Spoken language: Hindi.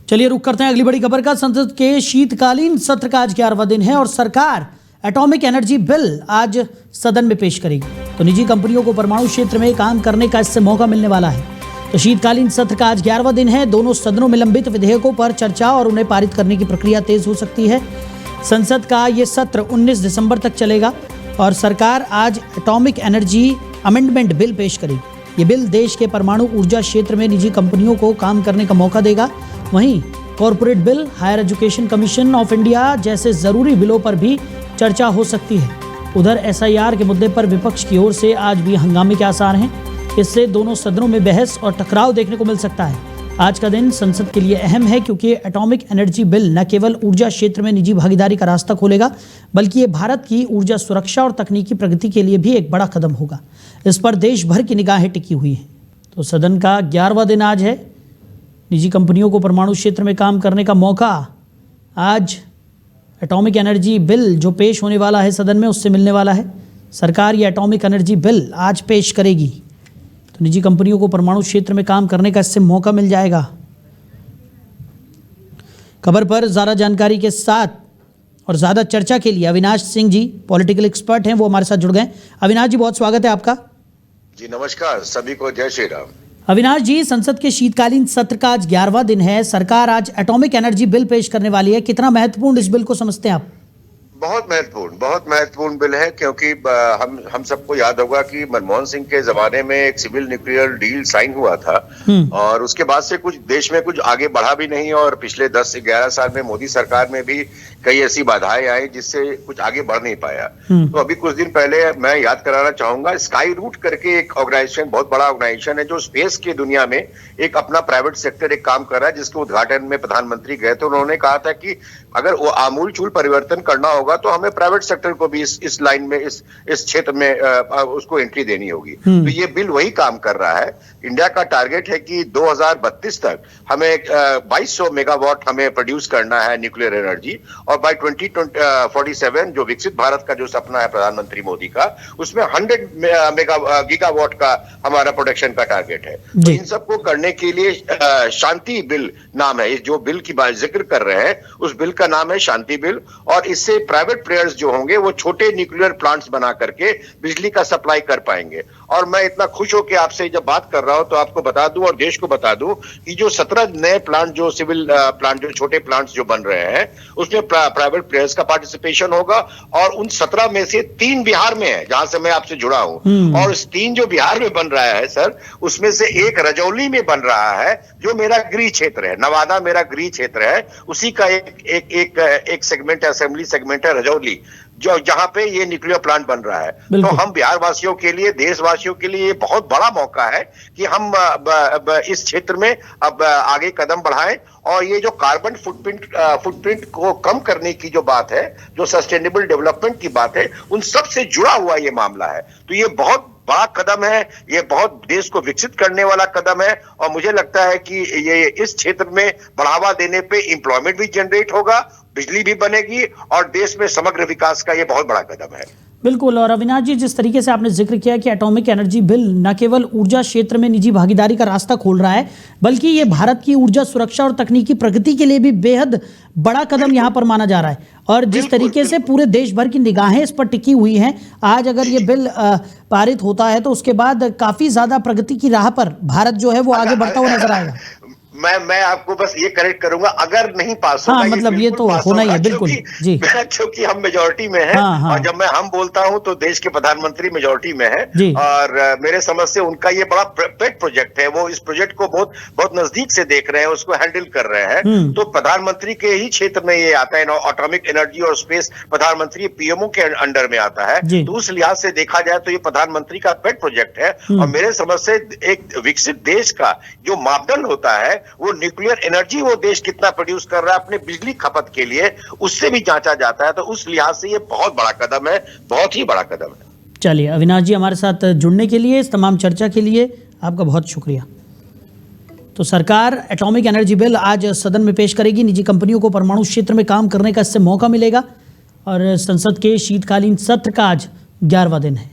चलिए रुक करते हैं अगली बड़ी खबर का। संसद के शीतकालीन सत्र का आज 11वां दिन है और सरकार एटॉमिक एनर्जी बिल आज सदन में पेश करेगी। तो निजी कंपनियों को परमाणु क्षेत्र में काम करने का इससे मौका मिलने वाला है। तो शीतकालीन सत्र का आज 11वां दिन है। दोनों सदनों में लंबित विधेयकों पर चर्चा और उन्हें पारित करने की प्रक्रिया तेज हो सकती है। संसद का ये सत्र 19 दिसंबर तक चलेगा और सरकार आज एटॉमिक एनर्जी अमेंडमेंट बिल पेश करेगी। ये बिल देश के परमाणु ऊर्जा क्षेत्र में निजी कंपनियों को काम करने का मौका देगा। वहीं corporate bill, higher education commission of India जैसे जरूरी बिलों पर भी चर्चा हो सकती है। उधर SIR के मुद्दे पर विपक्ष की ओर से आज भी हंगामे के आसार हैं। इससे दोनों सदनों में बहस और टकराव देखने को मिल सकता है। आज का दिन संसद के लिए अहम है क्योंकि एटॉमिक एनर्जी बिल न केवल ऊर्जा क्षेत्र में निजी भागीदारी का रास्ता खोलेगा, बल्कि ये भारत की ऊर्जा सुरक्षा और तकनीकी प्रगति के लिए भी एक बड़ा कदम होगा। इस पर देश भर की निगाहें टिकी हुई हैं। तो सदन का 11वां दिन आज है। निजी कंपनियों को परमाणु क्षेत्र में काम करने का मौका आज एटॉमिक एनर्जी बिल जो पेश होने वाला है सदन में उससे मिलने वाला है। सरकार ये एटॉमिक एनर्जी बिल आज पेश करेगी तो निजी कंपनियों को परमाणु क्षेत्र में काम करने का इससे मौका मिल जाएगा। खबर पर ज़्यादा जानकारी के साथ और ज़्यादा चर्चा के लिए अविनाश सिंह जी पॉलिटिकल एक्सपर्ट हैं, वो हमारे साथ जुड़ गए। अविनाश जी, बहुत स्वागत है आपका। जी नमस्कार, सभी को जय श्री राम। अविनाश जी, संसद के शीतकालीन सत्र का आज 11वां दिन है। सरकार आज एटॉमिक एनर्जी बिल पेश करने वाली है। कितना महत्वपूर्ण इस बिल को समझते हैं आप? बहुत महत्वपूर्ण बिल है क्योंकि हम सबको याद होगा कि मनमोहन सिंह के जमाने में एक सिविल न्यूक्लियर डील साइन हुआ था और उसके बाद से कुछ देश में कुछ आगे बढ़ा भी नहीं और पिछले 10-11 साल में मोदी सरकार में भी कई ऐसी बाधाएं आई जिससे कुछ आगे बढ़ नहीं पाया। तो अभी कुछ दिन पहले मैं याद कराना चाहूंगा, स्काई रूट करके एक ऑर्गेनाइजेशन, बहुत बड़ा ऑर्गेनाइजेशन है जो स्पेस की दुनिया में एक अपना प्राइवेट सेक्टर एक काम कर रहा है, जिसके उद्घाटन में प्रधानमंत्री गए थे। उन्होंने कहा था कि अगर वो आमूलचूल परिवर्तन करना होगा तो हमें प्राइवेट सेक्टर को भी इस लाइन में इस क्षेत्र में उसको एंट्री देनी होगी। तो ये बिल वही काम कर रहा है। इंडिया का टारगेट है कि 2032 तक हमें 2200 मेगावाट हमें प्रोड्यूस करना है न्यूक्लियर एनर्जी और बाय 2047 जो विकसित भारत का जो सपना है प्रधानमंत्री मोदी का, उसमें 100 गीगावाट का हमारा प्रोडक्शन का टारगेट है। तो इन सबको करने के लिए शांति बिल नाम है। जो बिल की बात जिक्र कर रहे हैं उस बिल का नाम है शांति बिल और इससे प्राइवेट प्लेयर्स जो होंगे वो छोटे न्यूक्लियर प्लांट्स बना करके बिजली का सप्लाई कर पाएंगे। और मैं इतना खुश होकर आपसे जब बात कर रहा हूं तो आपको बता दूं और देश को बता दूं कि जो 17 नए प्लांट, जो सिविल प्लांट, जो छोटे प्लांट्स जो बन रहे हैं उसमें प्राइवेट प्लेयर्स का पार्टिसिपेशन होगा और उन 17 में से 3 बिहार में है, जहां से मैं आपसे जुड़ा हूं। और इस 3 जो बिहार में बन रहा है सर, उसमें से एक रजौली में बन रहा है जो मेरा गृह क्षेत्र है, नवादा मेरा गृह क्षेत्र है। उसी का एक सेगमेंट, असेंबली सेगमेंट है रजौली, जो जहां पे ये न्यूक्लियर प्लांट बन रहा है। तो हम बिहार वासियों के लिए, देशवासियों के लिए ये बहुत बड़ा मौका है कि हम इस क्षेत्र में अब आगे कदम बढ़ाएं और ये जो कार्बन फुटप्रिंट को कम करने की जो बात है, जो सस्टेनेबल डेवलपमेंट की बात है, उन सब से जुड़ा हुआ ये मामला है। तो ये बहुत बड़ा कदम है, ये बहुत देश को विकसित करने वाला कदम है और मुझे लगता है कि ये इस क्षेत्र में बढ़ावा देने पे एम्प्लॉयमेंट भी जनरेट होगा, बिजली भी बनेगी और देश में समग्र विकास का ये बहुत बड़ा कदम है। बिल्कुल। और अविनाश जी, जिस तरीके से आपने जिक्र किया कि एटॉमिक एनर्जी बिल न केवल ऊर्जा क्षेत्र में निजी भागीदारी का रास्ता खोल रहा है, बल्कि ये भारत की ऊर्जा सुरक्षा और तकनीकी प्रगति के लिए भी बेहद बड़ा कदम यहाँ पर माना जा रहा है। और जिस तरीके से पूरे देश भर की निगाहें इस पर टिकी हुई हैं, आज अगर ये बिल पारित होता है तो उसके बाद काफी ज्यादा प्रगति की राह पर भारत जो है वो आगे बढ़ता हुआ नजर आएगा। मैं आपको बस ये करेक्ट करूंगा, अगर नहीं पास होगा, हाँ, मतलब ये तो होना ही है। बिल्कुल जी, क्योंकि हम मेजोरिटी में हैं। हाँ। और जब मैं हम बोलता हूं तो देश के प्रधानमंत्री मेजोरिटी में है और मेरे समझ से उनका ये बड़ा पेट प्रोजेक्ट है। वो इस प्रोजेक्ट को बहुत नजदीक से देख रहे हैं, उसको हैंडल कर रहे हैं। तो प्रधानमंत्री के ही क्षेत्र में ये आता है, एटॉमिक एनर्जी और स्पेस प्रधानमंत्री PMO के अंडर में आता है। तो उस लिहाज से देखा जाए तो ये प्रधानमंत्री का पेट प्रोजेक्ट है और मेरे समझ से एक विकसित देश का जो मापदंड होता है वो न्यूक्लियर एनर्जी वो देश कितना प्रोड्यूस कर रहा है अपने बिजली खपत के लिए, उससे भी जांचा जाता है। तो उस लिहाज से ये बहुत बड़ा कदम है, बहुत ही बड़ा कदम है। चलिए अविनाश जी, हमारे साथ जुड़ने के लिए, इस तमाम चर्चा के लिए आपका बहुत शुक्रिया। तो सरकार एटॉमिक एनर्जी बिल आज सदन में पेश करेगी। निजी कंपनियों को परमाणु क्षेत्र में काम करने का इससे मौका मिलेगा और संसद के शीतकालीन सत्र का आज 11वां दिन है।